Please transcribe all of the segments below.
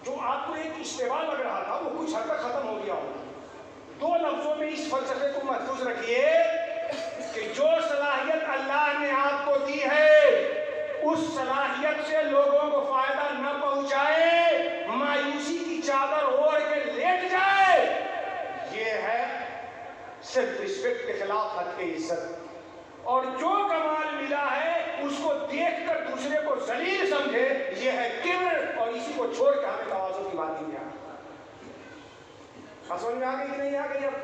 जो आपको एक इस्तेमाल लग रहा था वो कुछ हद तक खत्म हो गया होगा। 2 लफ्जों में इस फलसफे को महफूज रखिए कि जो सलाहियत अल्लाह ने आपको दी है उस सलाहियत से लोगों को फायदा न पहुंचाए, मायूसी की चादर ओढ़ के लेट जाए, ये है सेल्फ रिस्पेक्ट के खिलाफ हद की इज्जत। और जो कमाल मिला है उसको देखकर दूसरे को जलील समझे, ये है किब्र। और इसी को छोड़ के हमें तवाज़ुन की बात नहीं आ रही। समझ में आ गई कि नहीं आ गई? अब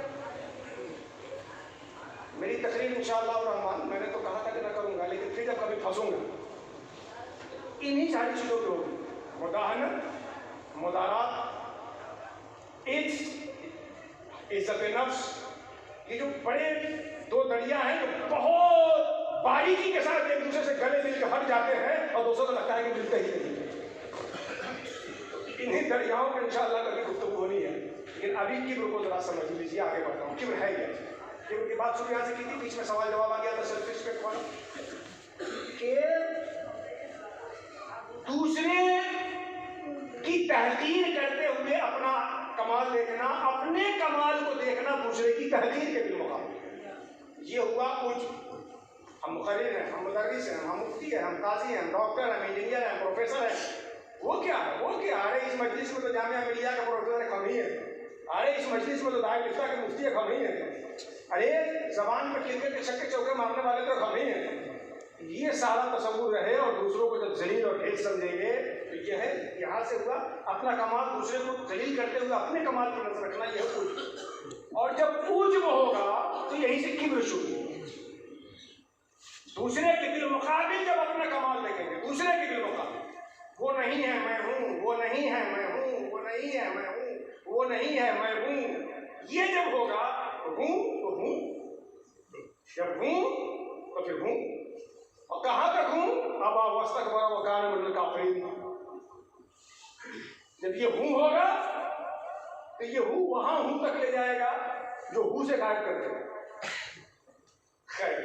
मेरी तकरीर इंशाअल्लाह रहमान मैंने तो कहा था कि ना करूंगा, लेकिन फिर जब कभी फंसूंगा इन्हीं सारी चीजों पे होगी। मुदाहनत, मुदारात, इज्जत नफ्स, ये जो बड़े 2 दरिया हैं जो बहुत बारीकी के साथ एक दूसरे से गले मिल के हट जाते हैं और दूसरों को लगता है कि मिलते ही नहीं। इन्हीं दरियाओं पर इंशाअल्लाह कभी गुफ्तगू होनी है, लेकिन अभी किब्र को जरा समझ लीजिए। आगे बढ़ता हूँ। किब्र है क्या? किब्र की बात शुरू यहाँ से की थी, बीच में सवाल जवाब आ गया था सेल्फ रिस्पेक्ट वाला कि दूसरे की तहकीर करते हुए अपना कमाल देखना, अपने कमाल को देखना दूसरे की तहकीर के बिलमुकाबले, ये हुआ कुछ। हम मुखर्रिर हैं, हम मुदर्रिस हैं, हम मुफ्ती हैं, हम काजी हैं, हम डॉक्टर हैं, इंजीनियर हैं, प्रोफेसर हैं। वो क्या है? वो क्या? अरे इस मजलिस में तो जामिया मिलिया का प्रोफेसर हम ही है। अरे इस मजलिस में तो दारुल इफ्ता के मुफ्ती हम ही है। अरे जबान पर क्रिकेट के छक्के चौके मारने वाले तो हम ही हैं। ये सारा तस्वुर रहे और दूसरों को जब जलील और ढेर समझेंगे तो ये है, यहाँ से हुआ अपना कमाल दूसरे को जलील करते हुए अपने कमाल पर नजर रखना, यह उज्ब। और जब उज्ब होगा तो यहीं से किब्र शुरू। दूसरे के बिलमुकाबिल जब अपना कमाल देखेंगे, दूसरे के बिलमुकाबिल, वो नहीं है मैं हूँ, वो नहीं है मैं हूँ, वो नहीं है मैं हूँ, वो नहीं है मैं हूँ, ये जब होगा तो हूँ तो हूँ, जब हूँ तो फिर हूँ। और कहाँ तक हूँ? अब अवस्थक बड़ा वकान मंडल काफिरीन। जब ये हूँ होगा तो ये हूँ वहां हूँ तक ले जाएगा जो हूँ से गायब कर देगा। खैर,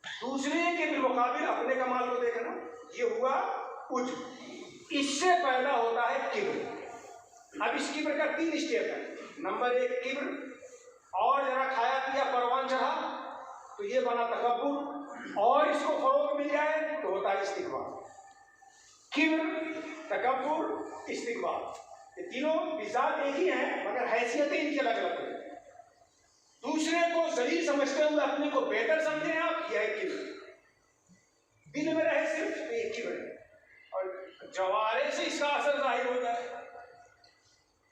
दूसरे के बिलमुकाबिल अपने कमाल को देखना, ये हुआ उज्ब। इससे पैदा होता है किब्र। अब इस किब्र का 3 स्टेप है। नंबर 1 किब्र, और जरा खाया पिया परवान चढ़ा तो ये बना तकब्बुर, और इसको फरोग मिल जाए तो होता है इस्तिकबार। किब्र, तकब्बुर, इस्तिकबार, ये तीनों बिजात एक ही हैं मगर हैसियतें इनकी अलग अलग हैं। दूसरे को जलील समझते हुए अपने को बेहतर समझे आप, यह है किब्र। दिल में रहे सिर्फ तो ये किब्र है, और जवारे से इसका असर जाहिर होता है।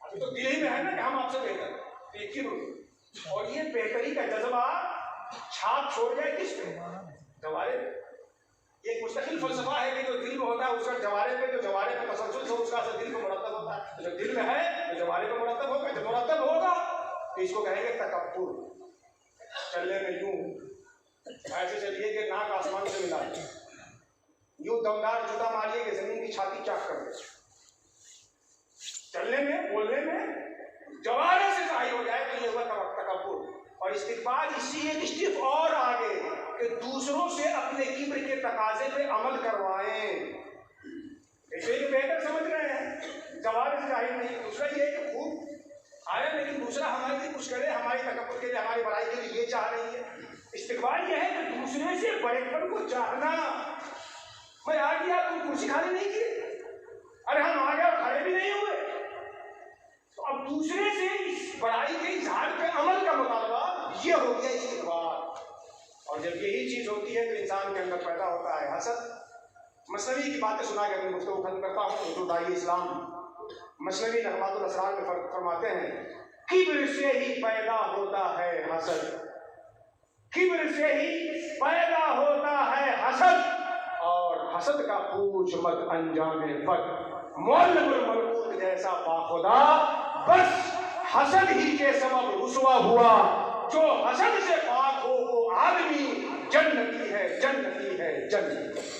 अभी तो दिल ही में है ना कि हम आपसे बेहतर, तो ये किब्र। और ये बेहतरी का जज्बा छाप छोड़ जाए किस पे? जवारे। एक मुस्तकिल फलसफा है कि जो दिल में होता है उसका जवारे पे, जो जवारे पे तसलसल से उसका असर दिल को मुरत्तब होता है। जो दिल में है तो जवारे पे मुरत्तब होगा। जब मुरत्तब होगा तो इसको कहेंगे तकब्बुर। चलने में यूं ऐसे चलिए कि नाक आसमान से मिला, यूं दमदार जूता मारिए कि जमीन की छाती चाक कर दे। चलने में, बोलने में जवारे से जाहिर हो जाए तो ये हुआ तकब्बुर। और इस्तिकबार इसी एक स्टेप और आगे कि दूसरों से अपने किब्र के तकाजे पे अमल करवाएं। एक बेहतर समझ रहे हैं, जवाब से जाहिर नहीं। दूसरा ये कि खूब आया लेकिन दूसरा हमारे लिए कुछ करे, हमारी तकब्बुर के लिए, हमारी बड़ाई के लिए ये चाह रही है। इस्तिकबार ये है कि दूसरे से बड़ेपन को चाहना। मैं आ गया, तुम कुर्सी खाली नहीं की, अरे हम आ गए और खड़े भी नहीं हुए। तो अब दूसरे से इस बड़ाई के इजहार पे अमल का मुतालबा, ये हो गया इस्तिकबार। और जब यही चीज होती है तो इंसान के अंदर पैदा होता है हसद। मसनवी की बातें सुना के मैं गुफ्तगू खत्म करता हूँ। जो दाई इस्लाम मसनवी नगमातुल असरार में फरमाते हैं, किब्र से ही पैदा होता है हसद, किब्र से ही पैदा होता है हसद, और हसद का पूछ मत अंजामे बद, मौलुल मलकूत जैसा बाखुदा, बस हसद ही के सबब रुसवा हुआ, जो हसद से पाक हो वो आदमी जन्नती है, जन्नती है, जन्नती।